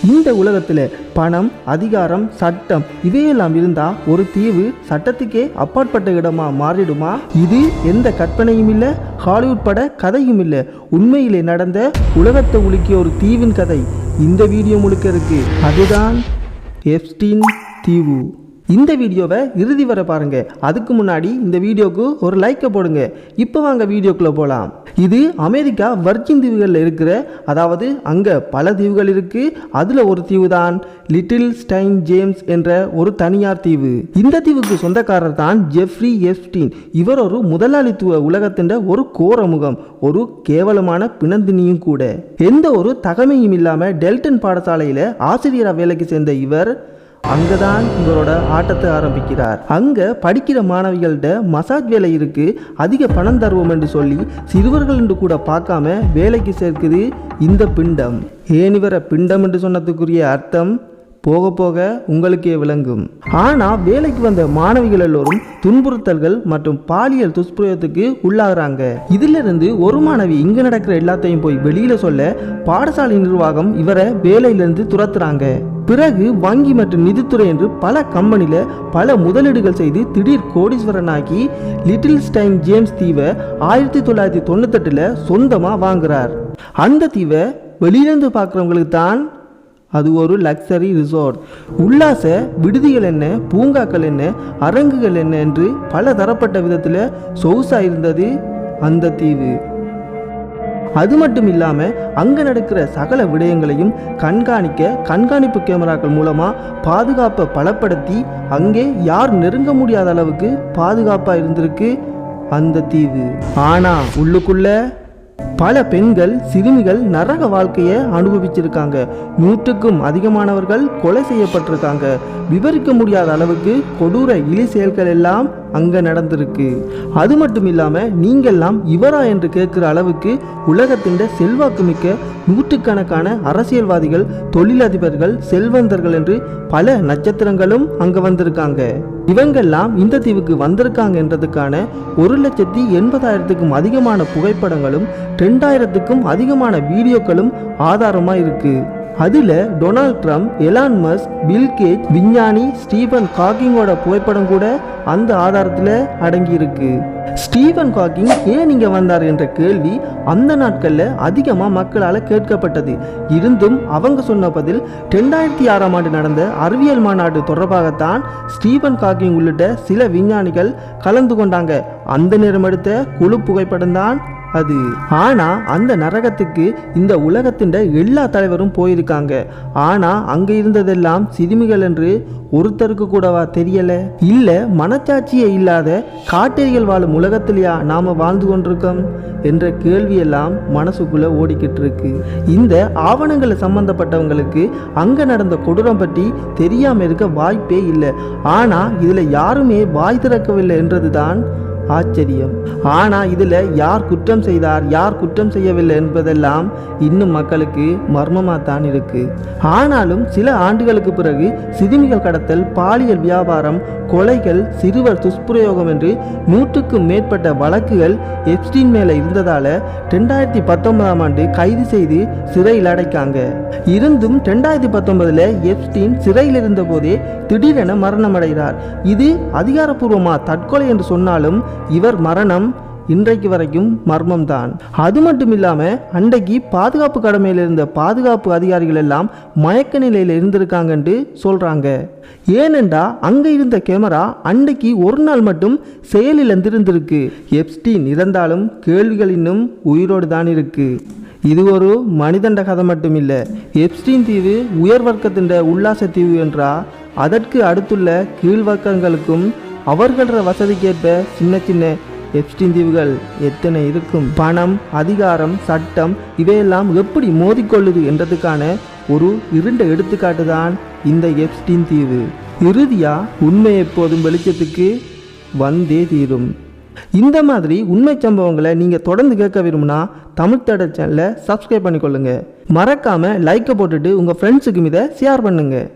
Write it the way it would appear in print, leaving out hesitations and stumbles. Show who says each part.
Speaker 1: இந்த உலகத்தில் பணம், அதிகாரம், சட்டம் இவையெல்லாம் இருந்தா ஒரு தீவு சட்டத்துக்கே அப்பாற்பட்ட இடமா மாறிடுமா? இது எந்த கற்பனையும் இல்லை, ஹாலிவுட் பட கதையும் இல்லை, உண்மையிலே நடந்த உலகத்தை உலுக்கிய ஒரு தீவின் கதை இந்த வீடியோ முழுக்க இருக்கு. அதுதான் எப்ஸ்டீன் தீவு. இந்த வீடியோவை இறுதி வரை பாருங்க. அதுக்கு முன்னாடி இந்த வீடியோக்கு ஒரு லைக்கை போடுங்க. இப்போ வாங்க வீடியோக்குள்ள போகலாம். இது அமெரிக்கா வர்ஜின் தீவுகளில் இருக்கிற, அதாவது அங்கே பல தீவுகள் இருக்கு. அதில் ஒரு தீவு தான் லிட்டில் ஸ்டைன் ஜேம்ஸ் என்ற ஒரு தனியார் தீவு. இந்த தீவுக்கு சொந்தக்காரர் தான் ஜெஃப்ரி எப்ஸ்டீன். இவர் ஒரு முதலாளித்துவ உலகத்தின் ஒரு கோரமுகம், ஒரு கேவலமான பிணந்தினியும் கூட. எந்த ஒரு தகமையும் இல்லாமல் டெல்டன் பாடசாலையில் ஆசிரியராக வேலைக்கு சேர்ந்த இவர் அங்கதான் இவரோட ஆட்டத்தை ஆரம்பிக்கிறார். அங்க படிக்கிற மாணவிகள்கிட்ட மசாஜ் வேலை இருக்கு, அதிக பணம் தருவோம் என்று சொல்லி சிறுவர்கள் என்று கூட பார்க்காம வேலைக்கு சேர்க்குது இந்த பிண்டம். ஏன் இவரை பிண்டம் என்று சொன்னதுக்குரிய அர்த்தம் போக போக உங்களுக்கே விளங்கும். ஆனால் வேலைக்கு வந்த மாணவிகள் எல்லோரும் துன்புறுத்தல்கள் மற்றும் பாலியல் துஷ்பிரயோகத்துக்கு உள்ளாகிறாங்க. இதிலிருந்து ஒரு மாணவி இங்கே நடக்கிற எல்லாத்தையும் போய் வெளியில சொல்ல பாடசாலை நிர்வாகம் இவரை வேலையிலிருந்து துரத்துறாங்க. பிறகு வங்கி மற்றும் நிதித்துறை என்று பல கம்பெனில பல முதலீடுகள் செய்து திடீர் கோடீஸ்வரனாகி லிட்டில் ஸ்டைன் ஜேம்ஸ் தீவை 1998 சொந்தமாக வாங்குறார். அந்த தீவை வெளியிலிருந்து பார்க்குறவங்களுக்கு தான் அது ஒரு லக்ஸரி ரிசார்ட். உல்லாச விடுதிகள் என்ன, பூங்காக்கள் என்ன, அரங்குகள் என்ன என்று பல தரப்பட்ட விதத்தில் சொகுசா இருந்தது அந்த தீவு. அது மட்டும் இல்லாமல் அங்கே நடக்கிற சகல விடயங்களையும் கண்காணிக்க கண்காணிப்பு கேமராக்கள் மூலமாக பாதுகாப்பை பலப்படுத்தி அங்கே யார் நெருங்க முடியாத அளவுக்கு பாதுகாப்பாக இருந்திருக்கு அந்த தீவு. ஆனால் உள்ளுக்குள்ள பல பெண்கள், சிறுமிகள் நரக வாழ்க்கையை அனுபவிச்சிருக்காங்க. 100க்கும் அதிகமானவர்கள் கொலை செய்யப்பட்டிருக்காங்க. விவரிக்க முடியாத அளவுக்கு கொடூர இழி செயல்கள் எல்லாம் அங்கே நடந்திருக்கு. அது மட்டும் இல்லாமல் நீங்கள்லாம் இவரா என்று கேட்குற அளவுக்கு உலகத்தின் செல்வாக்கு மிக்க நூற்றுக்கணக்கான அரசியல்வாதிகள், தொழிலதிபர்கள், செல்வந்தர்கள் என்று பல நட்சத்திரங்களும் அங்கே வந்திருக்காங்க. இவங்கெல்லாம் இந்த தீவுக்கு வந்திருக்காங்க என்றதுக்கான 1,80,000க்கும் அதிகமான புகைப்படங்களும் 2,000க்கும் அதிகமான வீடியோக்களும் ஆதாரமாக இருக்கு. அதில் Donald Trump, Elon Musk, Bill Gates, விஞ்ஞானி ஸ்டீபன் ஹாக்கிங்கோட புகைப்படம் கூட அந்த ஆதாரத்தில் அடங்கியிருக்கு. ஸ்டீபன் ஹாக்கிங் ஏன் இங்கே வந்தார் என்ற கேள்வி அந்த நாட்களில் அதிகமாக மக்களால் கேட்கப்பட்டது. இருந்தும் அவங்க சொன்ன பதில் 2006ஆம் ஆண்டு நடந்த அறிவியல் மாநாடு தொடர்பாகத்தான் ஸ்டீபன் ஹாக்கிங் உள்ளிட்ட சில விஞ்ஞானிகள் கலந்து கொண்டாங்க. அந்த நேரம் எடுத்த குழு புகைப்படம் தான் அது. ஆனா அந்த நரகத்துக்கு இந்த உலகத்தின் எல்லா தலைவரும் போயிருக்காங்க. ஆனா அங்க இருந்ததெல்லாம் சிறுமிகள் என்று ஒருத்தருக்கு கூடவா தெரியல? இல்ல மனச்சாட்சியே இல்லாத காட்டேரிகள் வாழும் உலகத்திலேயா நாம வாழ்ந்து கொண்டிருக்கோம் என்ற கேள்வியெல்லாம் மனசுக்குள்ள ஓடிக்கிட்டு இருக்கு. இந்த ஆவணங்களை சம்பந்தப்பட்டவங்களுக்கு அங்க நடந்த கொடூரம் பற்றி தெரியாம இருக்க வாய்ப்பே இல்லை. ஆனா இதுல யாருமே வாய் திறக்கவில்லை என்றதுதான் ஆச்சரியம். ஆனால் இதில் யார் குற்றம் செய்தார், யார் குற்றம் செய்யவில்லை என்பதெல்லாம் இன்னும் மக்களுக்கு மர்மமாக தான் இருக்கு. ஆனாலும் சில ஆண்டுகளுக்கு பிறகு சிறுமிகள் கடத்தல், பாலியல் வியாபாரம், கொலைகள், சிறுவர் துஷ்பிரயோகம் என்று 100க்கும் மேற்பட்ட வழக்குகள் எப்ஸ்டீன் மேலே இருந்ததால் 2019ஆம் ஆண்டு கைது செய்து சிறையில் அடைக்காங்க. இருந்தும் 2019 எப்ஸ்டீன் சிறையில் இருந்த போதே திடீரென மரணமடைகிறார். இது அதிகாரப்பூர்வமாக தற்கொலை என்று சொன்னாலும் இவர் மரணம் இன்றைக்கு வரைக்கும் மர்மம்தான். அது மட்டும் இல்லாமல் அன்றைக்கு பாதுகாப்பு கடமையில் இருந்த பாதுகாப்பு அதிகாரிகள் எல்லாம் மயக்க நிலையில் இருந்திருக்காங்கன்னு சொல்கிறாங்க. ஏனென்றா அங்கே இருந்த கேமரா அன்றைக்கு ஒரு நாள் மட்டும் செயலில் இருந்திருக்கு. எப்ஸ்டீன் இறந்தாலும் கேள்விகள் இன்னும் உயிரோடு தான் இருக்கு. இது ஒரு மனிதண்ட கதை மட்டும் இல்லை. எப்ஸ்டீன் தீவு உயர் வர்க்கத்தின் உல்லாச தீவு என்றா அதற்கு அடுத்துள்ள கீழ்வர்க்கங்களுக்கும் அவர்கள வசதிக்கேற்ப சின்ன சின்ன எப்ஸ்டீன் தீவுகள் எத்தனை இருக்கும்? பணம், அதிகாரம், சட்டம் இவையெல்லாம் எப்படி மோதிக்கொள்ளுது என்றதுக்கான ஒரு இருண்ட எடுத்துக்காட்டு தான் இந்த எப்ஸ்டீன் தீவு. இறுதியா உண்மை எப்போதும் வெளிச்சத்துக்கு வந்தே தீரும். இந்த மாதிரி உண்மை சம்பவங்களை நீங்கள் தொடர்ந்து கேட்க விரும்புனா தமிழ் தட சேனலை சப்ஸ்கிரைப் பண்ணிக்கொள்ளுங்க. மறக்காமல் லைக்கை போட்டுட்டு உங்கள் ஃப்ரெண்ட்ஸுக்கும் இதை ஷேர் பண்ணுங்கள்.